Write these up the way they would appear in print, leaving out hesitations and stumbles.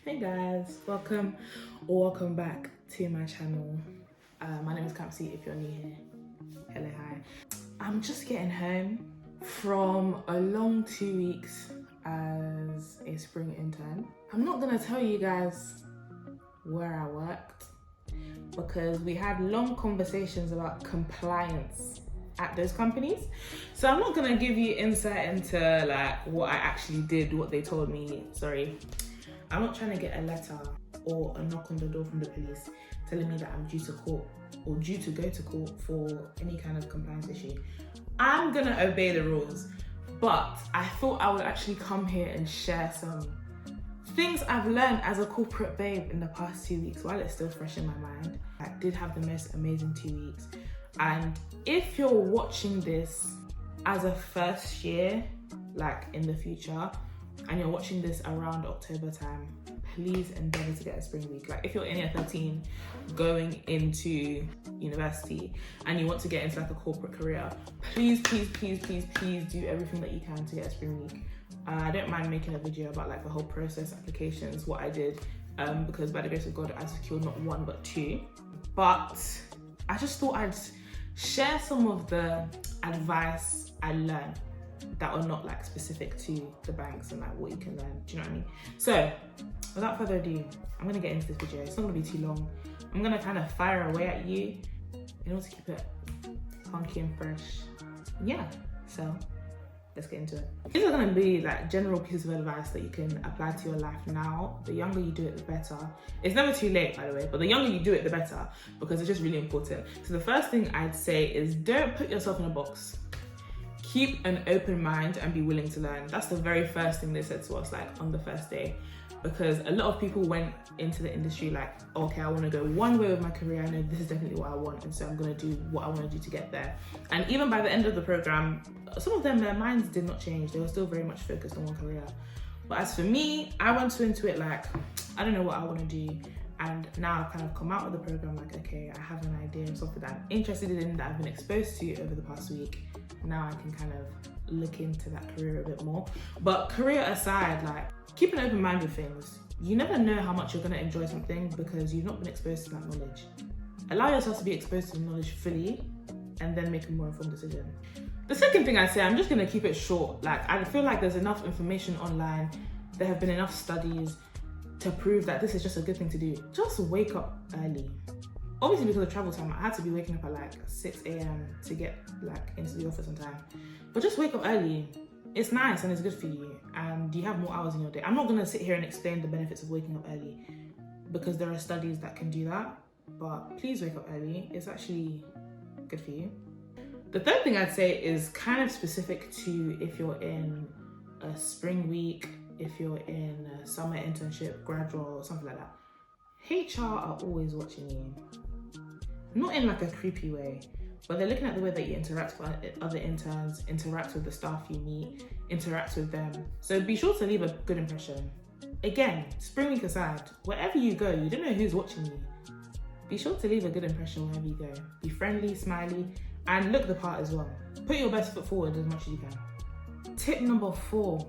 Hey guys, welcome back to my channel. My name is Kamsi if you're new here. Hello, hi. I'm just getting home from a long 2 weeks as a spring intern. I'm not gonna tell you guys where I worked because we had long conversations about compliance at those companies. So I'm not gonna give you insight into like what I actually did, what they told me. Sorry. I'm not trying to get a letter or a knock on the door from the police telling me that I'm due to court or due to go to court for any kind of compliance issue. I'm gonna obey the rules, but I thought I would actually come here and share some things I've learned as a corporate babe in the past 2 weeks while it's still fresh in my mind. I did have the most amazing 2 weeks. And if you're watching this as a first year, like in the future, and you're watching this around October time, please endeavor to get a spring week. Like if you're in year 13 going into university and you want to get into like a corporate career, please do everything that you can to get a spring week. I don't mind making a video about like the whole process, applications, what I did, because by the grace of God, I secured not one but two. But I just thought I'd share some of the advice I learned that are not like specific to the banks and like what you can learn. Do you know what I mean? So without further ado, I'm gonna get into this video. It's not gonna be too long. I'm gonna kind of fire away at you in order to keep it funky and fresh. Yeah, so let's get into it. These are gonna be like general pieces of advice that you can apply to your life now. The younger you do it, the better. It's never too late, by the way, but the younger you do it, the better, because it's just really important. So the first thing I'd say is don't put yourself in a box. Keep an open mind and be willing to learn. That's the very first thing they said to us, like on the first day, because a lot of people went into the industry like, okay, I want to go one way with my career. I know this is definitely what I want, and so I'm going to do what I want to do to get there. And even by the end of the program, some of them, their minds did not change. They were still very much focused on one career. But as for me, I went into it like, I don't know what I want to do. And now I've kind of come out of the program like, okay, I have an idea of something that I'm interested in, that I've been exposed to over the past week. Now I can kind of look into that career a bit more. But career aside, like keep an open mind with things. You never know how much you're gonna enjoy something because you've not been exposed to that knowledge. Allow yourself to be exposed to the knowledge fully and then make a more informed decision. The second thing I say, I'm just gonna keep it short. Like I feel like there's enough information online. There have been enough studies to prove that this is just a good thing to do. Just wake up early. Obviously because of travel time, I had to be waking up at like 6 a.m. to get like into the office on time. But just wake up early. It's nice and it's good for you and you have more hours in your day. I'm not gonna sit here and explain the benefits of waking up early because there are studies that can do that, but please wake up early. It's actually good for you. The third thing I'd say is kind of specific to if you're in a spring week, if you're in a summer internship, grad role, or something like that. HR are always watching you. Not in like a creepy way, but they're looking at the way that you interact with other interns, interact with the staff you meet, interact with them. So be sure to leave a good impression. Again, spring week aside, wherever you go, you don't know who's watching you. Be sure to leave a good impression wherever you go. Be friendly, smiley, and look the part as well. Put your best foot forward as much as you can. Tip number 4,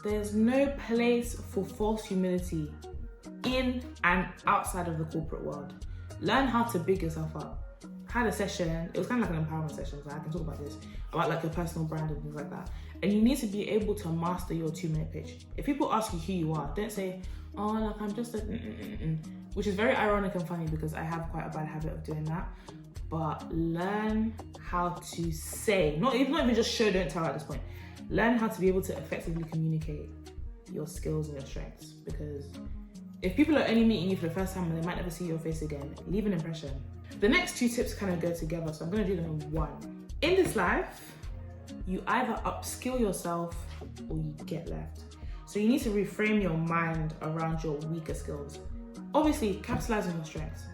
there's no place for false humility in and outside of the corporate world. Learn how to big yourself up. I had a session, it was kind of like an empowerment session, so I can talk about this, about like your personal brand and things like that. And you need to be able to master your 2-minute pitch. If people ask you who you are, don't say, oh, like I'm just like, which is very ironic and funny because I have quite a bad habit of doing that. But learn how to say, not even just show, don't tell at this point. Learn how to be able to effectively communicate your skills and your strengths, because if people are only meeting you for the first time and they might never see your face again, leave an impression. The next 2 tips kind of go together, so I'm gonna do them in one. In this life, you either upskill yourself or you get left. So you need to reframe your mind around your weaker skills. Obviously, capitalize on your strengths.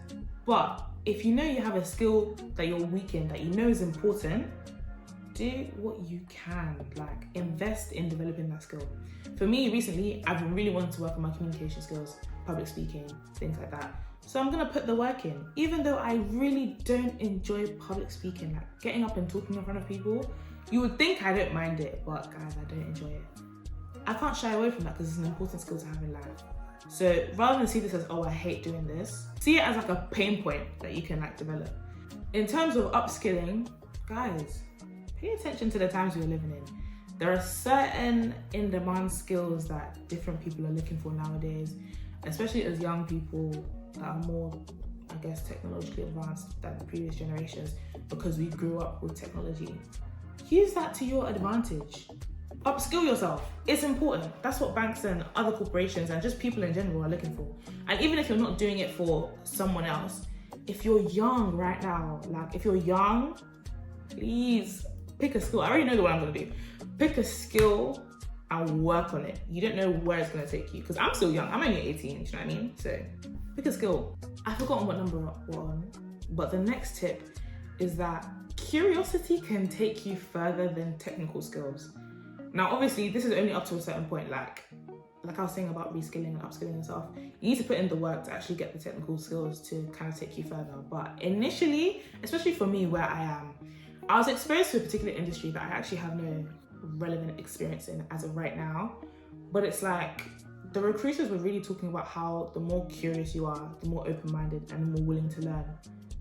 But if you know you have a skill that you're weak in, that you know is important, do what you can, like invest in developing that skill. For me, recently, I've been really wanting to work on my communication skills, public speaking, things like that. So I'm gonna put the work in. Even though I really don't enjoy public speaking, like getting up and talking in front of people, you would think I don't mind it, but guys, I don't enjoy it. I can't shy away from that because it's an important skill to have in life. So rather than see this as, oh, I hate doing this, see it as like a pain point that you can like develop. In terms of upskilling, guys, pay attention to the times we're living in. There are certain in-demand skills that different people are looking for nowadays, especially as young people that are more, I guess, technologically advanced than the previous generations because we grew up with technology. Use that to your advantage. Upskill yourself. It's important. That's what banks and other corporations and just people in general are looking for. And even if you're not doing it for someone else, if you're young right now, like if you're young, please pick a skill. I already know what I'm gonna do. Pick a skill and work on it. You don't know where it's gonna take you. Because I'm still young, I'm only 18, do you know what I mean? So pick a skill. I've forgotten what number we're on, but the next tip is that curiosity can take you further than technical skills. Now, obviously, this is only up to a certain point. Like I was saying about reskilling and upskilling yourself, you need to put in the work to actually get the technical skills to kind of take you further. But initially, especially for me where I am, I was exposed to a particular industry that I actually have no relevant experience in as of right now. But it's like the recruiters were really talking about how the more curious you are, the more open-minded and the more willing to learn,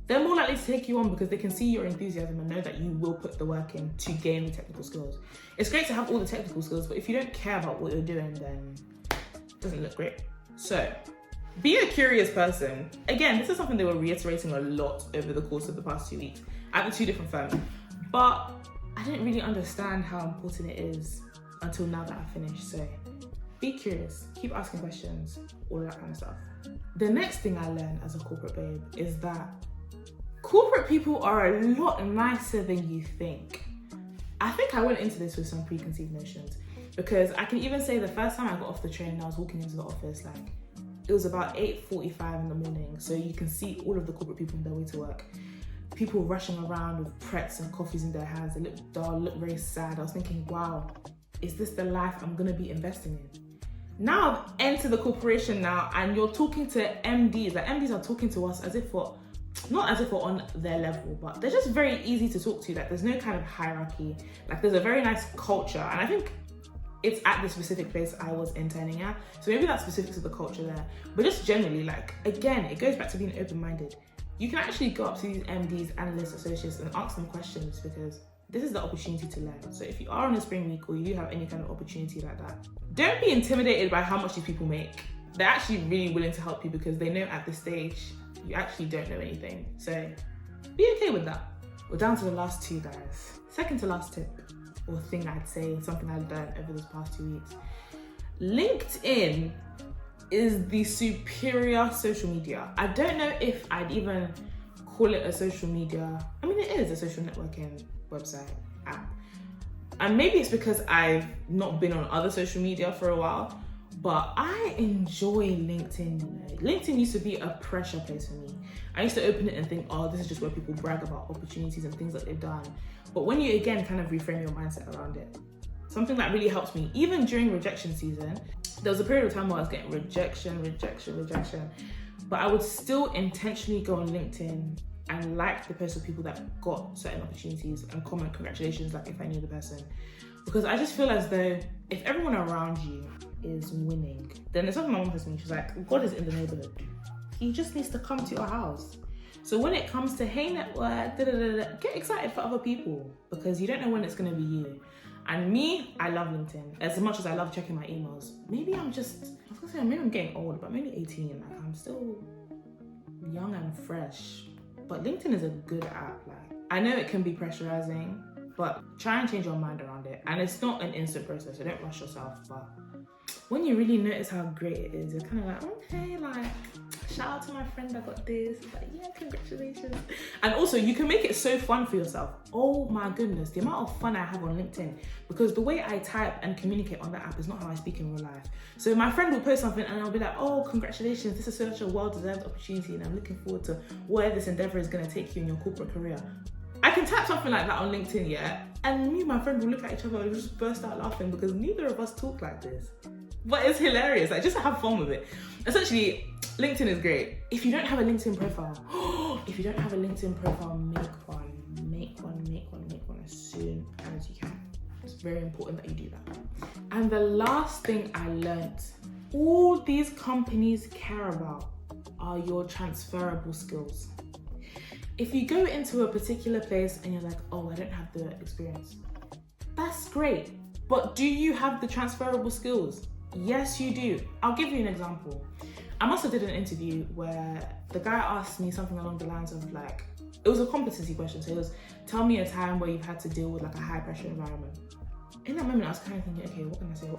they're more likely to take you on because they can see your enthusiasm and know that you will put the work in to gain the technical skills. It's great to have all the technical skills, but if you don't care about what you're doing, then it doesn't look great. So be a curious person. Again, this is something they were reiterating a lot over the course of the past 2 weeks at the two different firms. But I didn't really understand how important it is until now that I finished. So be curious, keep asking questions, all that kind of stuff. The next thing I learned as a corporate babe is that corporate people are a lot nicer than you think. I think I went into this with some preconceived notions because I can even say the first time I got off the train and I was walking into the office, like it was about 8:45 in the morning. So you can see all of the corporate people on their way to work. People rushing around with preps and coffees in their hands. They look dull, look very sad. I was thinking, wow, is this the life I'm gonna be investing in? Now I've entered the corporation now and you're talking to MDs. Like MDs are talking to us as if not as if we're on their level, but they're just very easy to talk to. Like there's no kind of hierarchy. Like there's a very nice culture. And I think it's at the specific place I was interning at. So maybe that's specific to the culture there. But just generally, like, again, it goes back to being open-minded. You can actually go up to these MDs, analysts, associates and ask them questions because this is the opportunity to learn. So if you are on a spring week or you do have any kind of opportunity like that, don't be intimidated by how much these people make. They're actually really willing to help you because they know at this stage, you actually don't know anything. So be okay with that. We're down to the last two, guys. Second to last tip, or thing I'd say, something I've learned over this past 2 weeks. LinkedIn is the superior social media. I don't know if I'd even call it a social media. I mean, it is a social networking website app. And maybe it's because I've not been on other social media for a while, but I enjoy LinkedIn. LinkedIn used to be a pressure place for me. I used to open it and think, oh, this is just where people brag about opportunities and things that they've done. But when you, again, kind of reframe your mindset around it, something that really helps me, even during rejection season, there was a period of time where I was getting rejection. But I would still intentionally go on LinkedIn and like the posts of people that got certain opportunities and comment congratulations, like if I knew the person. Because I just feel as though if everyone around you is winning, then there's something my mom says to me, she's like, God is in the neighborhood. He just needs to come to your house. So when it comes to, hey network, get excited for other people because you don't know when it's gonna be you. And me, I love LinkedIn as much as I love checking my emails. Maybe I'm getting old, but maybe 18, like I'm still young and fresh. But LinkedIn is a good app. Like I know it can be pressurizing, but try and change your mind around it. And it's not an instant process, so don't rush yourself. But when you really notice how great it is, you're kind of like, okay, like shout out to my friend that got this. It's like, yeah, congratulations. And also you can make it so fun for yourself. Oh my goodness, the amount of fun I have on LinkedIn, because the way I type and communicate on that app is not how I speak in real life. So my friend will post something and I'll be like, oh, congratulations, this is such a well-deserved opportunity and I'm looking forward to where this endeavor is gonna take you in your corporate career. I can type something like that on LinkedIn, yeah? And me and my friend will look at each other and just burst out laughing because neither of us talk like this. But it's hilarious, like just have fun with it. Essentially, LinkedIn is great. If you don't have a LinkedIn profile, make one as soon as you can. It's very important that you do that. And the last thing I learned All these companies care about are your transferable skills. If you go into a particular place and you're like, oh, I don't have the experience, that's great. But do you have the transferable skills? Yes, you do. I'll give you an example. I must have did an interview where the guy asked me something along the lines of like, it was a competency question. So it was, tell me a time where you've had to deal with like a high pressure environment. In that moment, I was kind of thinking, okay, what can I say?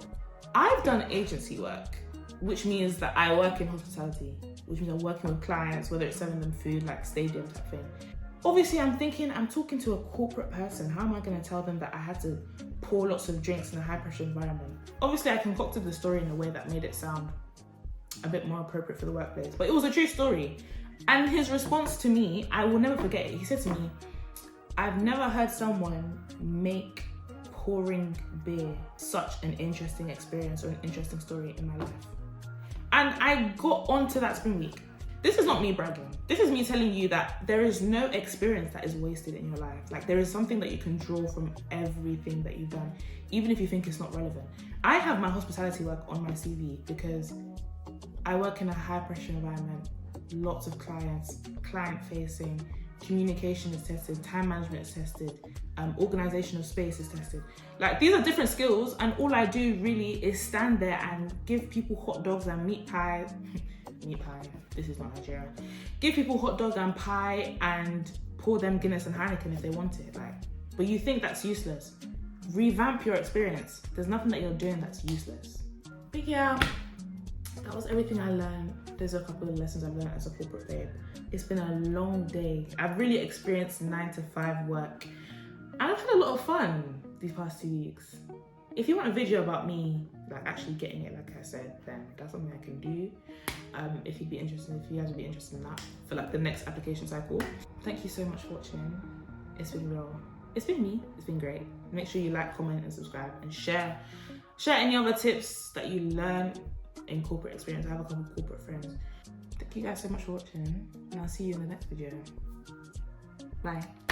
I've done agency work, which means that I work in hospitality, which means I'm working with clients, whether it's serving them food, like stadium type thing. Obviously, I'm thinking, I'm talking to a corporate person. How am I going to tell them that I had to pour lots of drinks in a high pressure environment? Obviously, I concocted the story in a way that made it sound a bit more appropriate for the workplace, but it was a true story. And his response to me, I will never forget it. He said to me, I've never heard someone make pouring beer such an interesting experience or an interesting story in my life. And I got onto that spring week. This is not me bragging. This is me telling you that there is no experience that is wasted in your life. Like, there is something that you can draw from everything that you've done, even if you think it's not relevant. I have my hospitality work on my CV because I work in a high pressure environment, lots of clients, client facing, communication is tested, time management is tested, organization of space is tested. Like, these are different skills, and all I do really is stand there and give people hot dogs and meat pie. Meat pie, this is not Nigeria. Give people hot dog and pie and pour them Guinness and Heineken if they want it. Like, but you think that's useless. Revamp your experience. There's nothing that you're doing that's useless. But yeah, that was everything I learned. There's a couple of lessons I've learned as a corporate babe. It's been a long day. I've really experienced 9 to 5 work. And I've had a lot of fun these past 2 weeks. If you want a video about me, like actually getting it, like I said, then that's something I can do. If you'd be interested, if you guys would be interested in that for like the next application cycle. Thank you so much for watching. It's been real. It's been me. It's been great. Make sure you like, comment, and subscribe, and share. Share any other tips that you learn in corporate experience. I have a couple of corporate friends. Thank you guys so much for watching, and I'll see you in the next video. Bye.